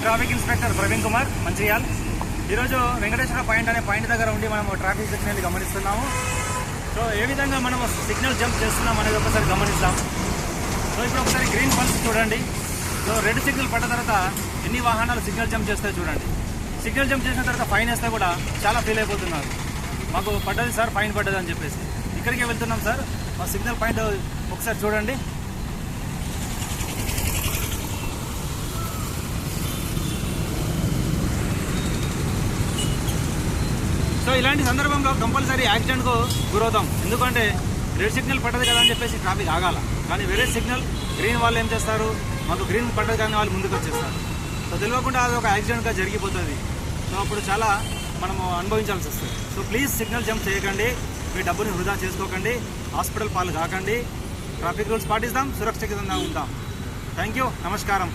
Traffic inspector Praveen Kumar Mancherial. ఈరోజు Venkateswara point అనే point దగ్గర ఉండి మనం ట్రాఫిక్ సిగ్నల్ గమనిస్తున్నాము. సో ఏ విధంగా మనం సిగ్నల్ జంప్ చేస్తున్నాం అనేది ఒకసారి గమనిస్తాం. సో ఇప్పుడు ఒకసారి గ్రీన్ పల్స్ చూడండి. సో రెడ్ సిగ్నల్ పడ్డ తర్వాత ఎన్ని వాహనాలు సిగ్నల్ జంప్ చేస్తాయో చూడండి. సిగ్నల్ జంప్ చేసిన తర్వాత ఫైన్ వేస్తే కూడా చాలా ఫీల్ అయిపోతున్నారు. మాకు పడ్డది సార్, ఫైన్ పడ్డది అని చెప్పేసి. ఇక్కడికే వెళ్తున్నాం సార్, మా సిగ్నల్ పాయింట్ ఒకసారి చూడండి. సో ఇలాంటి సందర్భంలో కంపల్సరీ యాక్సిడెంట్కు గురవుతాం. ఎందుకంటే రెడ్ సిగ్నల్ పడ్డది కదా అని చెప్పేసి ట్రాఫిక్ ఆగాల, కానీ వేరే సిగ్నల్ గ్రీన్ వాళ్ళు ఏం చేస్తారు, మాకు గ్రీన్ పడ్డది కానీ వాళ్ళు ముందుకు వచ్చేస్తారు. సో తెలియకుండా అది ఒక యాక్సిడెంట్గా జరిగిపోతుంది. సో అప్పుడు చాలా మనము అనుభవించాల్సి వస్తుంది. సో ప్లీజ్ సిగ్నల్ జంప్ చేయకండి, మీ డబ్బుని వృధా చేసుకోకండి, హాస్పిటల్ పాలు కాకండి. ట్రాఫిక్ రూల్స్ పాటిస్తాం, సురక్షితంగా ఉంటాం. థ్యాంక్ యూ, నమస్కారం.